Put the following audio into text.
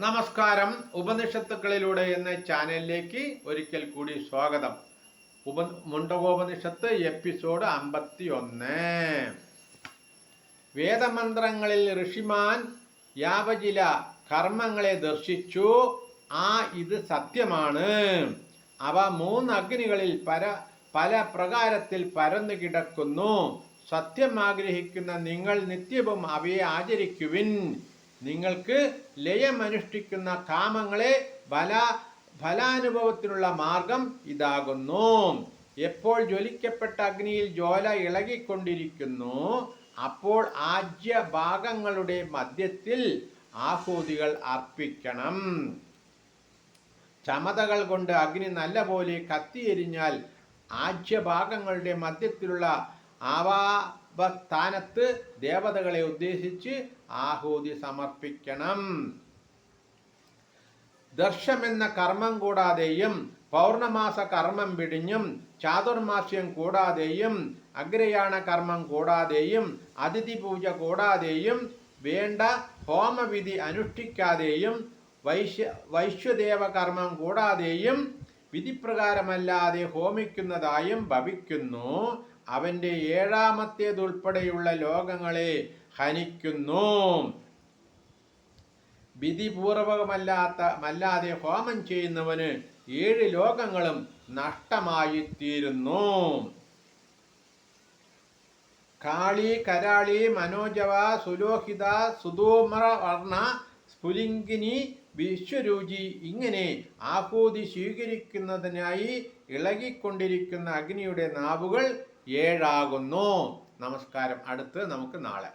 നമസ്കാരം. ഉപനിഷത്തുക്കളിലൂടെ എന്ന ചാനലിലേക്ക് ഒരിക്കൽ കൂടി സ്വാഗതം. മുണ്ടകോപനിഷത്ത് എപ്പിസോഡ് 51. വേദമന്ത്രങ്ങളിൽ ഋഷിമാൻ യാവജില കർമ്മങ്ങളെ ദർശിച്ചു. ഇത് സത്യമാണ്. അവ 3 അഗ്നികളിൽ പല പ്രകാരത്തിൽ പരന്നു കിടക്കുന്നു. സത്യം ആഗ്രഹിക്കുന്ന നിങ്ങൾ നിത്യവും അവയെ ആചരിക്കുവിൻ. നിങ്ങൾക്ക് ലയമനുഷ്ഠിക്കുന്ന കാമങ്ങളെ ഫലാനുഭവത്തിനുള്ള മാർഗം ഇതാകുന്നു. എപ്പോൾ ജ്വലിക്കപ്പെട്ട അഗ്നിയിൽ ജ്വാല ഇളകിക്കൊണ്ടിരിക്കുന്നു, അപ്പോൾ ആജ്യ ഭാഗങ്ങളുടെ മധ്യത്തിൽ ആഹൂതികൾ അർപ്പിക്കണം. ചമതകൾ കൊണ്ട് അഗ്നി നല്ലപോലെ കത്തിയെരിഞ്ഞാൽ ആജ്യഭാഗങ്ങളുടെ മധ്യത്തിലുള്ള ആവാസ്ഥാനത്ത് ദേവതകളെ ഉദ്ദേശിച്ച് ആഹൂതി സമർപ്പിക്കണം. ദർശമെന്ന കർമ്മം കൂടാതെയും പൗർണമാസ കർമ്മം പിടിഞ്ഞും ചാതുർമാസ്യം കൂടാതെയും അഗ്രയാണ കർമ്മം കൂടാതെയും അതിഥി പൂജ കൂടാതെയും വേണ്ട ഹോമവിധി അനുഷ്ഠിക്കാതെയും വൈശ്വദേവ കർമ്മം കൂടാതെയും വിധിപ്രകാരമല്ലാതെ ഹോമിക്കുന്നതായും ഭവിക്കുന്നു. അവന്റെ 7ാമത്തേതുൾപ്പെടെയുള്ള ലോകങ്ങളെ ഹനിക്കുന്നു. വിധിപൂർവകമല്ലാതെ ഹോമം ചെയ്യുന്നവന് 7 ലോകങ്ങളും നഷ്ടമായി തീരുന്നു. കാളി, കരാളി, മനോജവ, സുലോഹിത, സുധൂമ്രവർണ, സ്ഫുലിംഗിനി, വിശ്വരൂചി ഇങ്ങനെ ആഹൂതി സ്വീകരിക്കുന്നതിനായി ഇളകിക്കൊണ്ടിരിക്കുന്ന അഗ്നിയുടെ നാവുകൾ 7 ആകുന്നു. നമസ്കാരം. അടുത്ത് നമുക്ക് നാളെ.